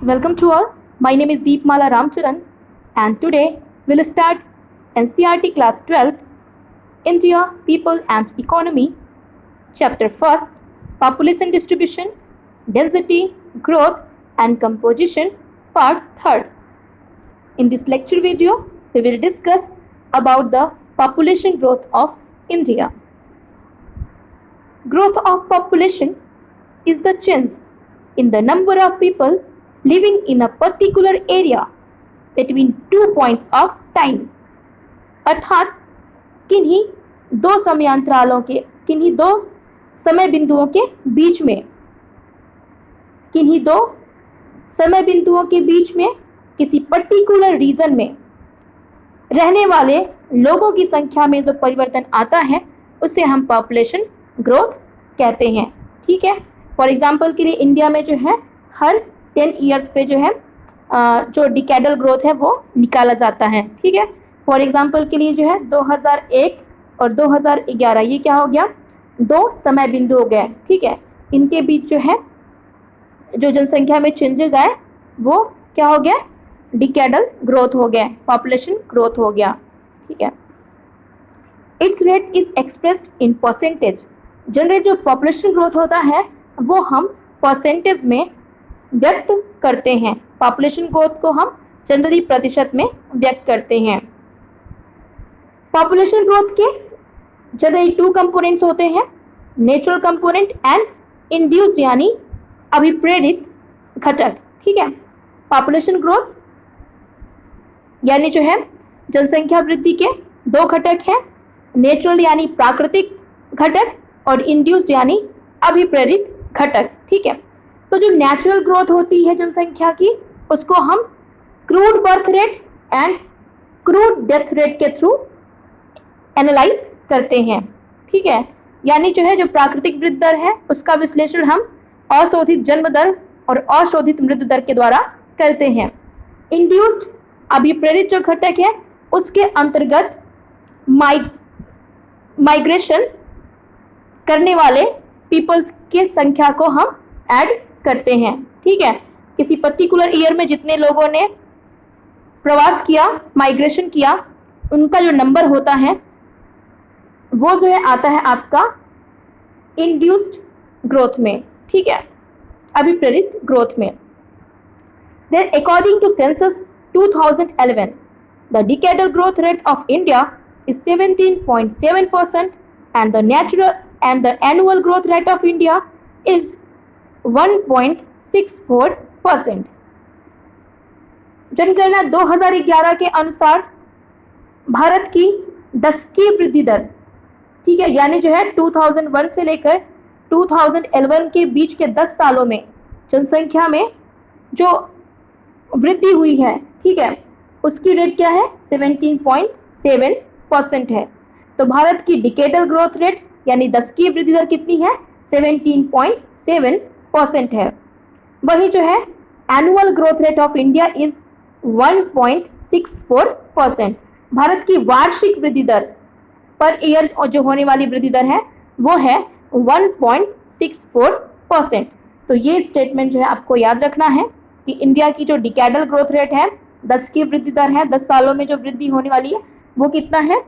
welcome to all. My name is Deepmala Ramcharan, and today we'll start NCERT Class 12th, India, People and Economy, Chapter 1st, Population Distribution, Density, Growth and Composition, Part 3rd. In this lecture video, we will discuss about the population growth of India. Growth of population is the change in the number of people living in a particular area between 2 points of time, अर्थात किन्हीं दो समय बिंदुओं के बीच में किसी particular reason में रहने वाले लोगों की संख्या में जो परिवर्तन आता है उसे हम पॉपुलेशन ग्रोथ कहते हैं। ठीक है, फॉर एग्जांपल के लिए इंडिया में जो है हर 10 ईयर्स पे जो है जो डिकेडल ग्रोथ है वो निकाला जाता है। ठीक है, फॉर एग्जांपल के लिए जो है 2001 और 2011 ये क्या हो गया, दो समय बिंदु हो गए। ठीक है, इनके बीच जो है जो जनसंख्या में चेंजेस आए वो क्या हो गया, डिकेडल ग्रोथ हो गया, पॉपुलेशन ग्रोथ हो गया। ठीक है, it's rate is expressed in percentage. Generally जो पॉपुलेशन ग्रोथ होता है वो हम परसेंटेज में व्यक्त करते हैं। पॉपुलेशन ग्रोथ को हम जनरली प्रतिशत में व्यक्त करते हैं। पॉपुलेशन ग्रोथ के जनरली 2 कंपोनेंट्स होते हैं, नेचुरल कंपोनेंट एंड इंड्यूस्ड यानी अभिप्रेरित घटक। ठीक है, पॉपुलेशन ग्रोथ यानी जो है जनसंख्या वृद्धि के 2 घटक हैं, नेचुरल यानी प्राकृतिक घटक और इंड्यूस्ड यानी अभिप्रेरित घटक। ठीक है, तो जो नेचुरल ग्रोथ होती है जनसंख्या की उसको हम crude birth rate and crude death rate के थ्रू एनालाइज करते हैं। ठीक है, यानी जो है जो प्राकृतिक वृद्धि दर है उसका विश्लेषण हम अशोधित जन्म दर और अशोधित मृत्यु दर के द्वारा करते हैं। इंड्यूस्ड अभिप्रेरित जो घटक है उसके अंतर्गत माइग्रेशन करने वाले पीपल्स की संख्या को हम ऐड करते हैं। ठीक है, किसी पर्टिकुलर ईयर में जितने लोगों ने प्रवास किया, माइग्रेशन किया, उनका जो नंबर होता है वो जो है आता है आपका इंड्यूस्ड ग्रोथ में। ठीक है, अभिप्रेरित ग्रोथ में। Then according to census 2011, the decadal growth rate of India is 17.7% and the annual growth rate of India is 1.64%. जनगणना 2011 के अनुसार भारत की दशकीय वृद्धि दर, ठीक है, यानी जो है 2001 से लेकर 2011 के बीच के 10 सालों में जनसंख्या में जो वृद्धि हुई है, ठीक है, उसकी रेट क्या है, 17.7% है। तो भारत की डिकेडल ग्रोथ रेट यानी दशकीय वृद्धि दर कितनी है, 17.7% है। वही जो है annual growth rate of India is 1.64%। Bharat की वार्षिक वृद्धि दर पर ईयर जो होने वाली वृद्धि दर है वो है 1.64%। तो ये स्टेटमेंट जो है आपको याद रखना है कि इंडिया की जो डिकेडल ग्रोथ रेट है, 10 की वृद्धि दर है, 10 सालों में जो वृद्धि होने वाली है वो कितना है,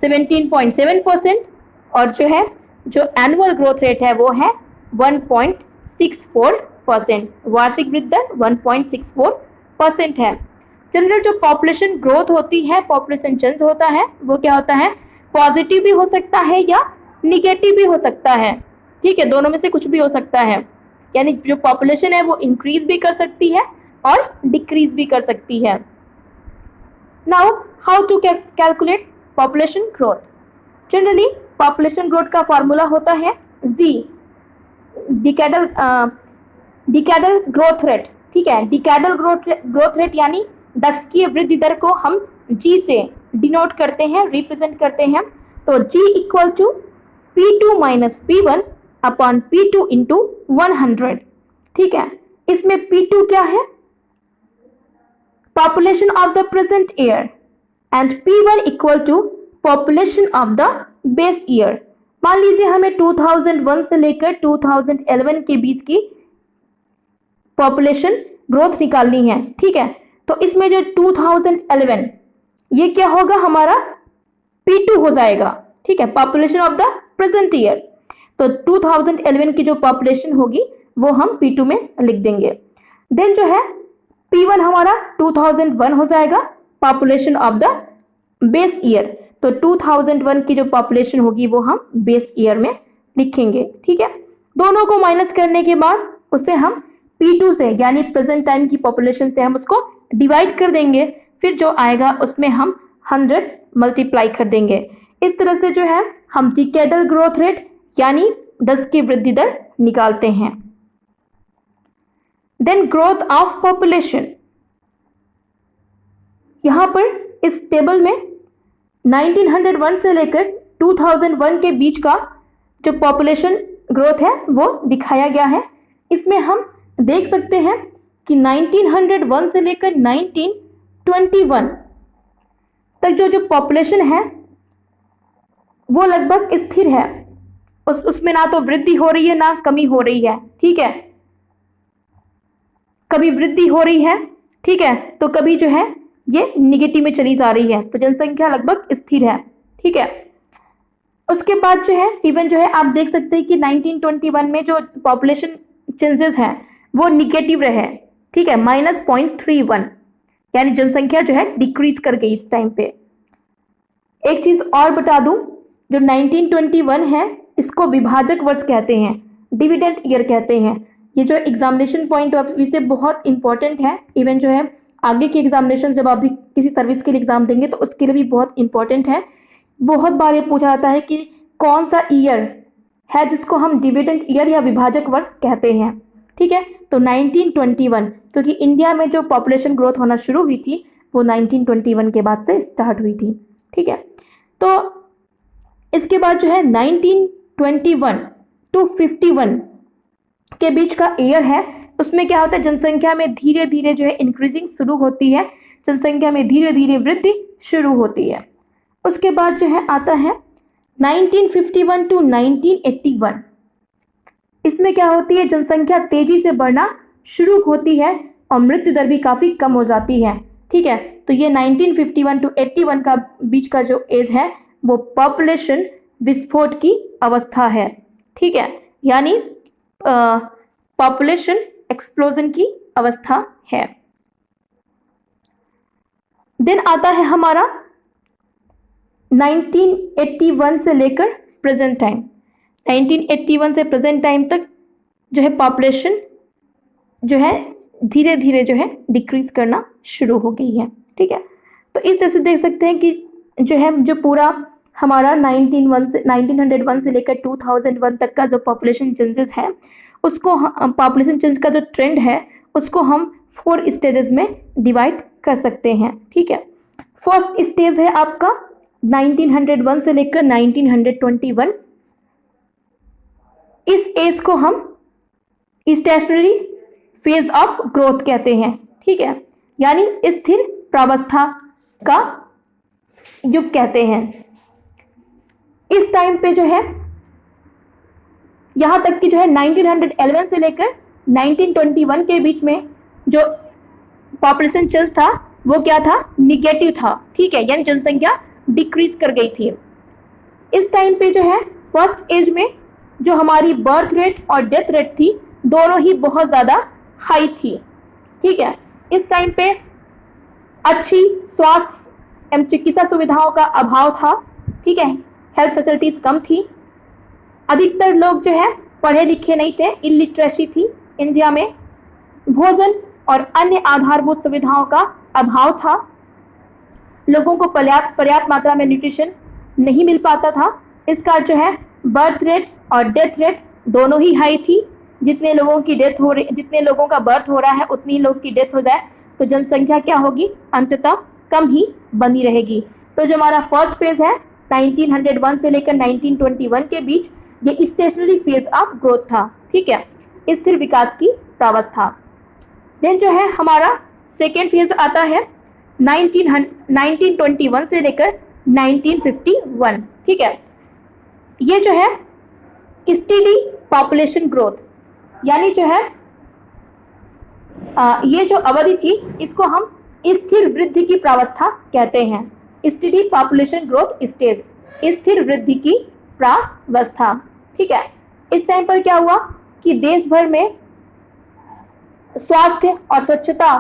17.7%, और जो है जो एनुअल ग्रोथ रेट है वो है 1.64%। वार्षिक वृद्धि दर 1.64% है। जनरल जो पॉपुलेशन ग्रोथ होती है, पॉपुलेशन चेंज होता है वो क्या होता है, पॉजिटिव भी हो सकता है या निगेटिव भी हो सकता है। ठीक है, दोनों में से कुछ भी हो सकता है, यानी जो पॉपुलेशन है वो इंक्रीज भी कर सकती है और डिक्रीज भी कर सकती है। Now how to calculate population growth. Generally population growth का फॉर्मूला होता है जी, डिकेडल ग्रोथ रेट। ठीक है, डिकेडल ग्रोथ रेट यानी दशकीय वृद्धि दर को हम जी से डिनोट करते हैं, रिप्रेजेंट करते हैं। तो G equal to P2 minus P1 upon P2 into 100। ठीक है, इसमें P2 क्या है, population of the present year, and P1 equal to population of the base year. मान लीजिए हमें 2001 से लेकर 2011 के बीच की पॉपुलेशन ग्रोथ निकालनी है, ठीक है। तो इसमें जो 2011 ये क्या होगा, हमारा P2 हो जाएगा, ठीक है, population of the present year. तो 2011 की जो पॉपुलेशन होगी वो हम P2 में लिख देंगे। देन जो है P1 हमारा 2001 हो जाएगा, population of the base year. तो 2001 की जो पॉपुलेशन होगी वो हम बेस ईयर में लिखेंगे, ठीक है। दोनों को माइनस करने के बाद उसे हम P2 से यानी प्रेजेंट टाइम की पॉपुलेशन से हम उसको डिवाइड कर देंगे, फिर जो आएगा उसमें हम 100 मल्टीप्लाई कर देंगे। इस तरह से जो है हम डिकेडल ग्रोथ रेट यानी 10 की वृद्धि दर निकालते हैं। देन ग्रोथ ऑफ पॉपुलेशन, यहां पर इस टेबल में 1901 से लेकर 2001 के बीच का जो पॉपुलेशन ग्रोथ है वो दिखाया गया है। इसमें हम देख सकते हैं कि 1901 से लेकर 1921 तक जो पॉपुलेशन है वो लगभग स्थिर है, उसमें ना तो वृद्धि हो रही है ना कमी हो रही है, ठीक है। कभी वृद्धि हो रही है, ठीक है, तो कभी जो है ये निगेटिव में चली जा रही है, तो जनसंख्या लगभग स्थिर है, ठीक है। उसके बाद जो है इवन जो है आप देख सकते हैं कि 1921 में जो पॉपुलेशन चेंजेस हैं वो निगेटिव रहे, ठीक है, -0.31, यानी जनसंख्या जो है डिक्रीज कर गई इस टाइम पे। एक चीज और बता दूं, जो 1921 है इसको विभाजक वर्ष कहते हैं, डिविडेंड ईयर कहते हैं। ये जो एग्जामिनेशन पॉइंट ऑफ व्यू से बहुत इंपॉर्टेंट है, इवन जो है आगे के एग्जामिनेशन जब आप भी किसी सर्विस के लिए एग्जाम देंगे तो उसके लिए भी बहुत इंपॉर्टेंट है। बहुत बार ये पूछा जाता है कि कौन सा ईयर है जिसको हम डिविडेंड ईयर या विभाजक वर्ष कहते हैं, ठीक है। तो 1921, क्योंकि इंडिया में जो पॉपुलेशन ग्रोथ होना शुरू हुई थी वो 1921 के बाद से स्टार्ट हुई थी, ठीक है। तो इसके बाद जो है 1921 to 51 के बीच का ईयर है, उसमें क्या होता है, जनसंख्या में धीरे धीरे जो है इंक्रीजिंग शुरू होती है, जनसंख्या में धीरे धीरे वृद्धि शुरू होती है। उसके बाद जो है आता है 1951 to 1981, इसमें क्या होती है, जनसंख्या तेजी से बढ़ना शुरू होती है और मृत्यु दर भी काफी कम हो जाती है, ठीक है। तो ये 1951 to 81 का बीच का जो एज है वो पॉपुलेशन विस्फोट की अवस्था है, ठीक है, यानी पॉपुलेशन एक्सप्लोजन की अवस्था है। देन आता है हमारा 1981 से लेकर प्रेजेंट टाइम। 1981 से प्रेजेंट टाइम तक जो है पॉपुलेशन जो है धीरे धीरे जो है डिक्रीज करना शुरू हो गई है, ठीक है। तो इस तरह से देख सकते हैं कि जो है जो पूरा हमारा 1901 से लेकर 2001 तक का जो पॉपुलेशन चेंजेस है उसको पॉपुलेशन चेंज का जो ट्रेंड है उसको हम 4 स्टेजेस में डिवाइड कर सकते हैं, ठीक है। फर्स्ट स्टेज है आपका 1901 से लेकर 1921। इस एज को हम स्टेशनरी फेज ऑफ ग्रोथ कहते हैं, ठीक है, यानी स्थिर प्रावस्था का युग कहते हैं। इस टाइम पे जो है यहां तक कि जो है 1911 से लेकर 1921 के बीच में जो पॉपुलेशन चेंज था वो क्या था, निगेटिव था, ठीक है, यानी जनसंख्या डिक्रीज कर गई थी। इस टाइम पे जो है फर्स्ट एज में जो हमारी बर्थ रेट और डेथ रेट थी दोनों ही बहुत ज़्यादा हाई थी, ठीक है। इस टाइम पे अच्छी स्वास्थ्य एवं चिकित्सा सुविधाओं का अभाव था, ठीक है, हेल्थ फैसिलिटीज कम थी, अधिकतर लोग जो है पढ़े लिखे नहीं थे, इलिटरेसी थी इंडिया में, भोजन और अन्य आधारभूत सुविधाओं का अभाव था, लोगों को पर्याप्त मात्रा में न्यूट्रिशन नहीं मिल पाता था। इसका जो है बर्थ रेट और डेथ रेट दोनों ही हाई थी, जितने लोगों का बर्थ हो रहा है उतनी लोगों की डेथ हो जाए तो जनसंख्या क्या होगी, अंततः कम ही बनी रहेगी। तो जो हमारा फर्स्ट फेज है 1901 से लेकर 1921 के बीच ये स्टेशनरी फेज ऑफ ग्रोथ था, ठीक है, स्थिर विकास की प्रावस्था। देन जो है हमारा सेकेंड फेज आता है 1921 से लेकर 1951, ठीक है। ये जो है स्टेडी पॉपुलेशन ग्रोथ, यानी जो है ये जो अवधि थी इसको हम स्थिर वृद्धि की प्रावस्था कहते हैं, स्टेडी पॉपुलेशन ग्रोथ स्टेज, स्थिर वृद्धि की प्रावस्था। ठीक है, इस टाइम पर क्या हुआ कि देश भर में स्वास्थ्य और स्वच्छता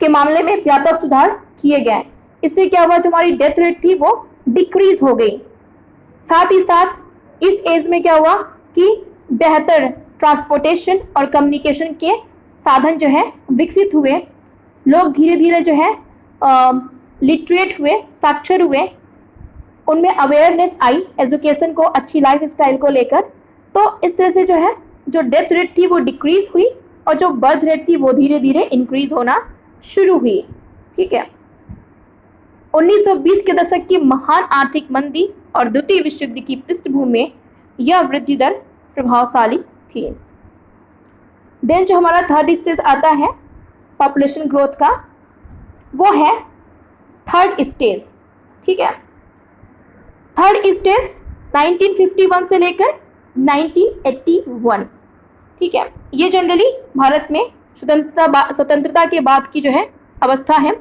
के मामले में व्यापक सुधार किए गए। इससे क्या हुआ, जो हमारी डेथ रेट थी वो डिक्रीज हो गई। साथ ही साथ इस एज में क्या हुआ कि बेहतर ट्रांसपोर्टेशन और कम्युनिकेशन के साधन जो है विकसित हुए। लोग धीरे धीरे जो है लिटरेट हुए, साक्षर हुए, उनमें अवेयरनेस आई एजुकेशन को, अच्छी लाइफ स्टाइल को लेकर। तो इस तरह से जो है जो डेथ रेट थी वो डिक्रीज हुई और जो बर्थ रेट थी वो धीरे धीरे इंक्रीज होना शुरू हुई। ठीक है, 1920 के दशक की महान आर्थिक मंदी और द्वितीय विश्व युद्ध की पृष्ठभूमि में यह वृद्धि दर प्रभावशाली थी। देन जो हमारा थर्ड स्टेज आता है पॉपुलेशन ग्रोथ का, वो है थर्ड स्टेज। ठीक है, थर्ड स्टेज 1951 से लेकर 1981। ठीक है, ये जनरली भारत में स्वतंत्रता के बाद की जो है अवस्था है।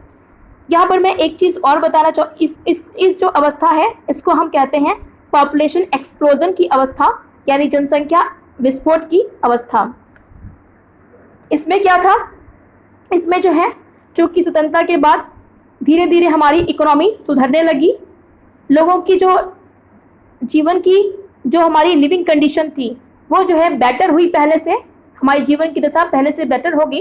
यहाँ पर मैं एक चीज़ और बताना चाहूँ, इस जो अवस्था है इसको हम कहते हैं पॉपुलेशन एक्सप्लोजन की अवस्था, यानी जनसंख्या विस्फोट की अवस्था। इसमें क्या था, इसमें जो है चूँकि स्वतंत्रता के बाद धीरे धीरे हमारी इकोनॉमी सुधरने लगी, लोगों की जो जीवन की जो हमारी लिविंग कंडीशन थी वो जो है बेटर हुई, पहले से हमारी जीवन की दशा पहले से बेटर हो गई।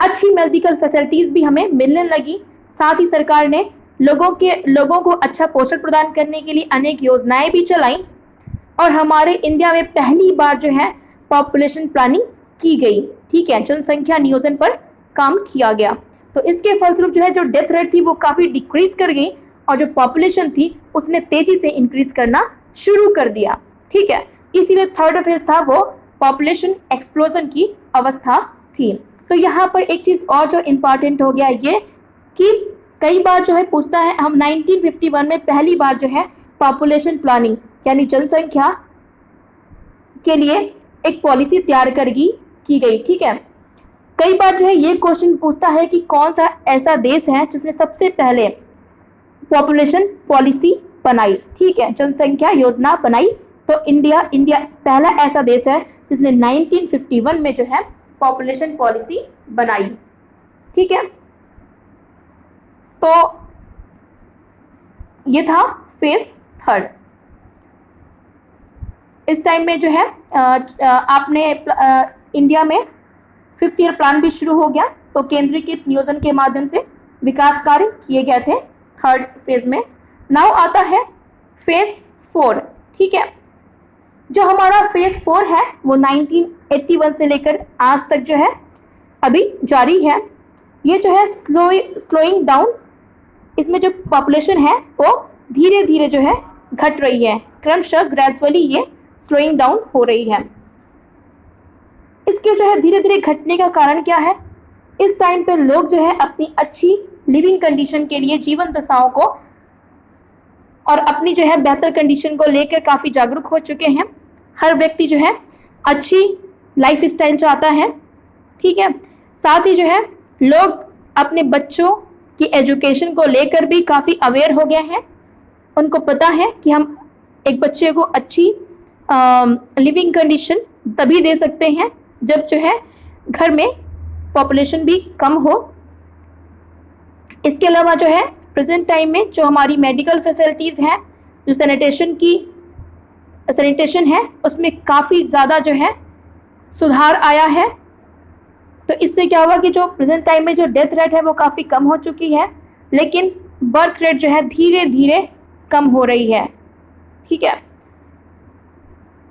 अच्छी मेडिकल फैसिलिटीज़ भी हमें मिलने लगी। साथ ही सरकार ने लोगों को अच्छा पोषण प्रदान करने के लिए अनेक योजनाएं भी चलाई और हमारे इंडिया में पहली बार जो है पॉपुलेशन प्लानिंग की गई। ठीक है, जनसंख्या नियोजन पर काम किया गया। तो इसके फलस्वरूप जो है जो डेथ रेट थी वो काफ़ी डिक्रीज कर गई और जो पॉपुलेशन थी उसने तेजी से इंक्रीज करना शुरू कर दिया। ठीक है, इसीलिए थर्ड फेज था वो पॉपुलेशन एक्सप्लोजन की अवस्था थी। तो यहाँ पर एक चीज़ और जो इम्पॉर्टेंट हो गया ये कि कई बार जो है पूछता है, हम 1951 में पहली बार जो है पॉपुलेशन प्लानिंग यानी जनसंख्या के लिए एक पॉलिसी तैयार की गई। ठीक है, कई बार जो है ये क्वेश्चन पूछता है कि कौन सा ऐसा देश है जिसने सबसे पहले पॉपुलेशन पॉलिसी बनाई। ठीक है, जनसंख्या योजना बनाई। तो इंडिया पहला ऐसा देश है जिसने 1951 में जो है पॉपुलेशन पॉलिसी बनाई। ठीक है, तो ये था फेज थर्ड। इस टाइम में जो है आपने इंडिया में 5th ईयर प्लान भी शुरू हो गया, तो केंद्रीकृत नियोजन के माध्यम से विकास कार्य किए गए थे थर्ड फेज में। नाउ आता है फेज 4। ठीक है, जो हमारा फेज 4 है वो 1981 से लेकर आज तक जो है अभी जारी है। ये जो है स्लोइंग डाउन, इसमें जो पॉपुलेशन है वो धीरे धीरे जो है घट रही है, क्रमशः ग्रेजुअली ये स्लोइंग डाउन हो रही है। इसके जो है धीरे धीरे घटने का कारण क्या है, इस टाइम पे लोग जो है अपनी अच्छी लिविंग कंडीशन के लिए, जीवन दशाओं को और अपनी जो है बेहतर कंडीशन को लेकर काफ़ी जागरूक हो चुके हैं। हर व्यक्ति जो है अच्छी लाइफ स्टाइल चाहता है। ठीक है, साथ ही जो है लोग अपने बच्चों की एजुकेशन को लेकर भी काफ़ी अवेयर हो गए हैं। उनको पता है कि हम एक बच्चे को अच्छी लिविंग कंडीशन तभी दे सकते हैं जब जो है घर में पॉपुलेशन भी कम हो। इसके अलावा जो है प्रेजेंट टाइम में जो हमारी मेडिकल फैसिलिटीज़ हैं, जो सैनिटेशन है, उसमें काफ़ी ज़्यादा जो है सुधार आया है। तो इससे क्या हुआ कि जो प्रेजेंट टाइम में जो डेथ रेट है वो काफ़ी कम हो चुकी है, लेकिन बर्थ रेट जो है धीरे धीरे कम हो रही है। ठीक है,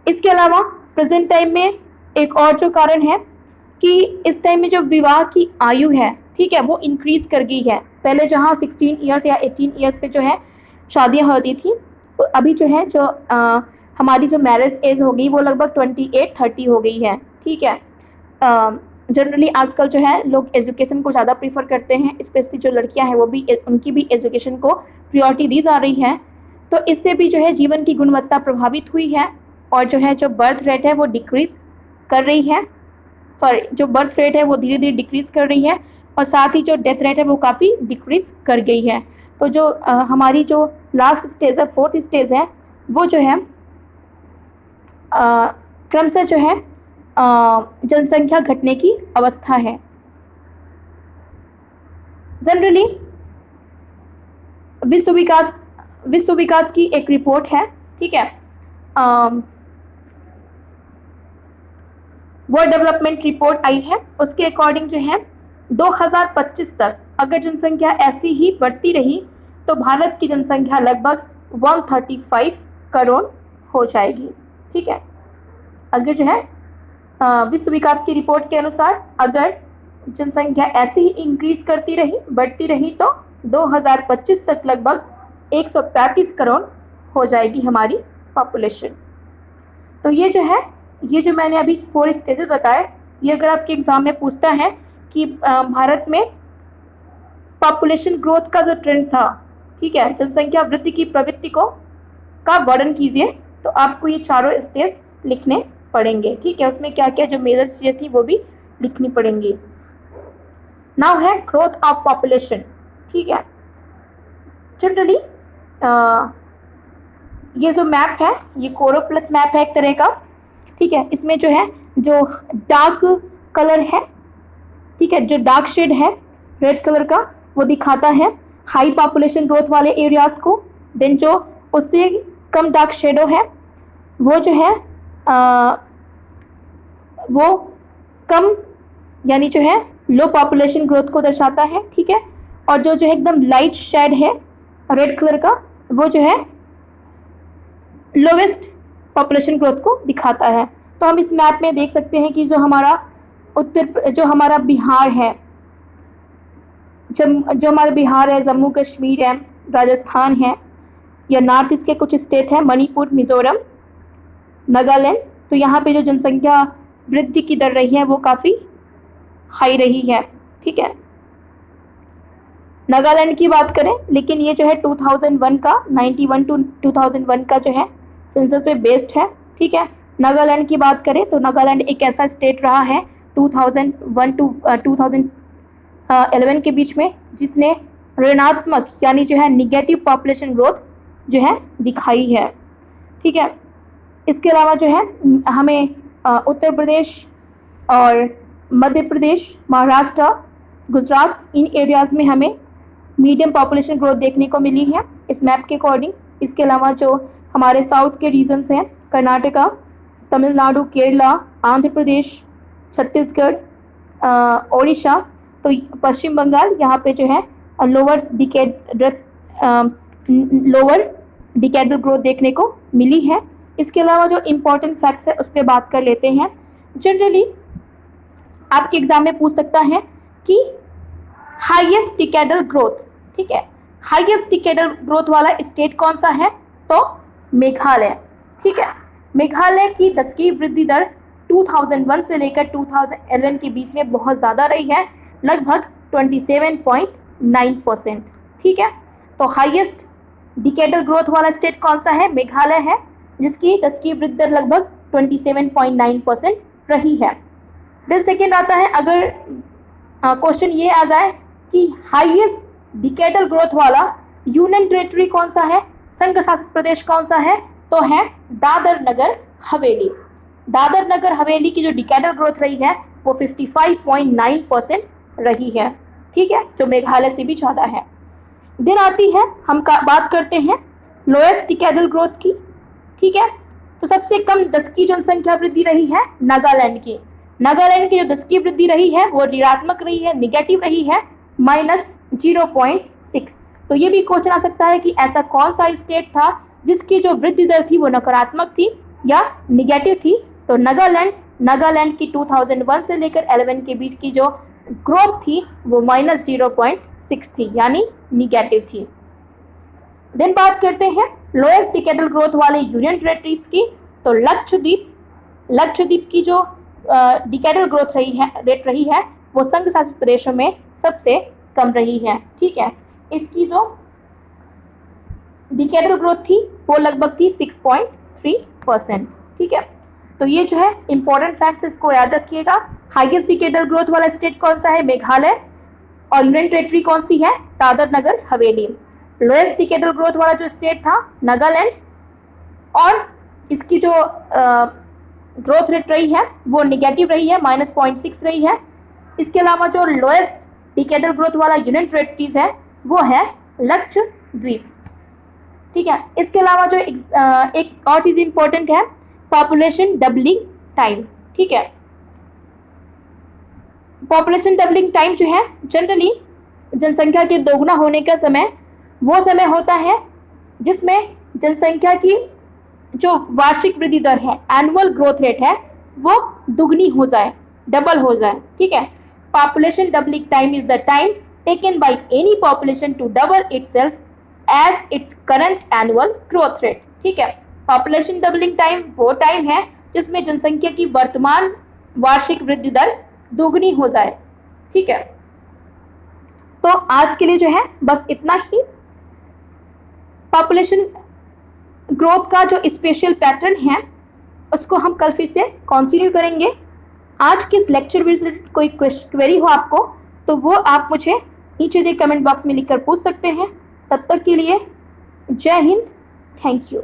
इसके अलावा प्रेजेंट टाइम में एक और जो कारण है कि इस टाइम में जो विवाह की आयु है, ठीक है, वो इंक्रीज़ कर गई है। पहले जहाँ 16 ईयर्स या 18 ईयर्स पे जो है शादियाँ होती थी, तो अभी जो है जो हमारी जो मैरिज एज हो गई वो लगभग 28-30 हो गई है। ठीक है, जनरली आजकल जो है लोग एजुकेशन को ज़्यादा प्रीफर करते हैं, स्पेशली जो लड़कियां हैं वो भी, उनकी भी एजुकेशन को प्रायोरिटी दी जा रही है। तो इससे भी जो है जीवन की गुणवत्ता प्रभावित हुई है और जो है जो बर्थ रेट है वो डिक्रीज कर रही है। सॉरी जो बर्थ रेट है वो धीरे धीरे डिक्रीज कर रही है और साथ ही जो डेथ रेट है वो काफ़ी डिक्रीज कर गई है। तो जो हमारी जो लास्ट स्टेज है, फोर्थ स्टेज है, वो जो है क्रमशः जो है जनसंख्या घटने की अवस्था है। जनरली विश्व विकास की एक रिपोर्ट है, ठीक है, वर्ल्ड डेवलपमेंट रिपोर्ट आई है, उसके अकॉर्डिंग जो है 2025 तक अगर जनसंख्या ऐसी ही बढ़ती रही तो भारत की जनसंख्या लगभग 135 करोड़ हो जाएगी। ठीक है, अगर जो है विश्व विकास की रिपोर्ट के अनुसार अगर जनसंख्या ऐसे ही इंक्रीज करती रही, बढ़ती रही तो 2025 तक लगभग 135 करोड़ हो जाएगी हमारी पॉपुलेशन। तो ये जो है, ये जो मैंने अभी 4 स्टेजेस बताए, ये अगर आपके एग्जाम में पूछता है कि भारत में पॉपुलेशन ग्रोथ का जो ट्रेंड था, ठीक है, जनसंख्या वृद्धि की प्रवृत्ति का वर्णन कीजिए, तो आपको ये चारों स्टेज लिखने पड़ेंगे। ठीक है, उसमें क्या क्या जो मेजर चीज़ें थी वो भी लिखनी पड़ेंगी। नाउ है ग्रोथ ऑफ पॉपुलेशन। ठीक है, जनरली ये जो मैप है ये कोरोप्लस मैप है एक तरह का। ठीक है, इसमें जो है जो डार्क कलर है, ठीक है, जो डार्क शेड है रेड कलर का, वो दिखाता है हाई पॉपुलेशन ग्रोथ वाले एरियाज को। देन जो उससे कम डार्क शेडो है वो जो है वो कम यानी जो है लो पॉपुलेशन ग्रोथ को दर्शाता है। ठीक है, और जो जो है एकदम लाइट शेड है रेड कलर का, वो जो है लोवेस्ट पॉपुलेशन ग्रोथ को दिखाता है। तो हम इस मैप में देख सकते हैं कि जो हमारा बिहार है, जो हमारा बिहार है, जम्मू कश्मीर है, राजस्थान है, या नॉर्थ ईस्ट के कुछ स्टेट हैं, मणिपुर, मिजोरम, नागालैंड, तो यहाँ पे जो जनसंख्या वृद्धि की दर रही है वो काफ़ी हाई रही है। ठीक है, नागालैंड की बात करें, लेकिन ये जो है 2001 का 91 टू 2001 का जो है सेंसस पे बेस्ड है। ठीक है, नागालैंड की बात करें तो नागालैंड एक ऐसा स्टेट रहा है 2001 टू 2011 के बीच में जिसने ऋणात्मक यानी जो है निगेटिव पॉपुलेशन ग्रोथ जो है दिखाई है। ठीक है, इसके अलावा जो है हमें उत्तर प्रदेश और मध्य प्रदेश, महाराष्ट्र, गुजरात, इन एरियाज़ में हमें मीडियम पॉपुलेशन ग्रोथ देखने को मिली है इस मैप के अकॉर्डिंग। इसके अलावा जो हमारे साउथ के रीजन्स हैं, कर्नाटका, तमिलनाडु, केरला, आंध्र प्रदेश, छत्तीसगढ़, ओडिशा, तो पश्चिम बंगाल, यहाँ पे जो है लोअर डिकेडल ग्रोथ देखने को मिली है। इसके अलावा जो इम्पोर्टेंट फैक्ट्स है उस पर बात कर लेते हैं। जनरली आपके एग्जाम में पूछ सकता है कि हाईएस्ट डिकेडल ग्रोथ, ठीक है, हाईएस्ट डिकेडल ग्रोथ वाला स्टेट कौन सा है, तो मेघालय। ठीक है, मेघालय की दशकीय वृद्धि दर 2001 से लेकर 2011 के बीच में बहुत ज़्यादा रही है, लगभग 27.9%। ठीक है, तो हाईएस्ट डिकेडल ग्रोथ वाला स्टेट कौन सा है, मेघालय है, जिसकी दशकीय वृद्धि दर लगभग 27.9% रही है। देन सेकेंड आता है, अगर क्वेश्चन ये आ जाए कि हाईएस्ट डिकेडल ग्रोथ वाला यूनियन टेरिटरी कौन सा है, संघ शासित प्रदेश कौन सा है, तो है दादर नगर हवेली। दादर नगर हवेली की जो डिकेडल ग्रोथ रही है वो 55.9% रही है। ठीक है, जो मेघालय से भी ज़्यादा है। दिन आती है, हम बात करते हैं लोएस्ट डिकेडल ग्रोथ की। ठीक है, तो सबसे कम दशकीय जनसंख्या वृद्धि रही है नागालैंड की। नागालैंड की जो दशकीय वृद्धि रही है वो ऋणात्मक रही है, निगेटिव रही है, -0.6। तो ये भी क्वेश्चन आ सकता है कि ऐसा कौन सा स्टेट था जिसकी जो वृद्धि दर थी वो नकारात्मक थी या निगेटिव थी, तो नागालैंड की 2001 से लेकर 11 के बीच की जो ग्रोथ थी वो -0.6 थी, यानी निगेटिव थी। देन बात करते हैं लोएस्ट डिकेडल ग्रोथ वाले यूनियन टेरिटरीज की, तो लक्षद्वीप की जो डिकेडल ग्रोथ रेट रही है वो संघ शासित प्रदेशों में सबसे कम रही है। ठीक है, इसकी जो डिकेडल ग्रोथ थी वो लगभग थी 6.3%। ठीक है, तो ये जो है इंपॉर्टेंट फैक्ट्स, इसको याद रखिएगा। हाईएस्ट डिकेडल ग्रोथ वाला स्टेट कौन सा है? मेघालय। और यूनियन टेरिटरी कौन सी है? Dadar Nagar Haveli. Lowest decadal growth वाला जो स्टेट था नागालैंड, और इसकी जो ग्रोथ रेट रही है वो निगेटिव रही है, -0.6 रही है। इसके अलावा जो लोएस्ट डिकेडल ग्रोथ वाला यूनियन टेरिटरीज है वो है लक्षद्वीप। ठीक है, इसके अलावा जो एक और चीज इंपॉर्टेंट है, पॉपुलेशन डबलिंग टाइम। ठीक है, पॉपुलेशन डबलिंग टाइम जो है जनरली जनसंख्या के दोगुना होने का समय वो समय होता है जिसमें जनसंख्या की जो वार्षिक वृद्धि दर है, एनुअल ग्रोथ रेट है, वो दुगनी हो जाए, डबल हो जाए। ठीक है, population doubling time is the time taken by any population to double itself as its current annual growth rate. ठीक है, पॉपुलेशन डबलिंग टाइम वो टाइम है जिसमें जनसंख्या की वर्तमान वार्षिक वृद्धि दर दोगुनी हो जाए। ठीक है, तो आज के लिए जो है बस इतना ही। पॉपुलेशन ग्रोथ का जो स्पेशल पैटर्न है उसको हम कल फिर से कंटिन्यू करेंगे। आज के इस लेक्चर में कोई क्वेरी हो आपको तो वो आप मुझे नीचे दिए कमेंट बॉक्स में लिखकर पूछ सकते हैं। तब तक के लिए जय हिंद, थैंक यू।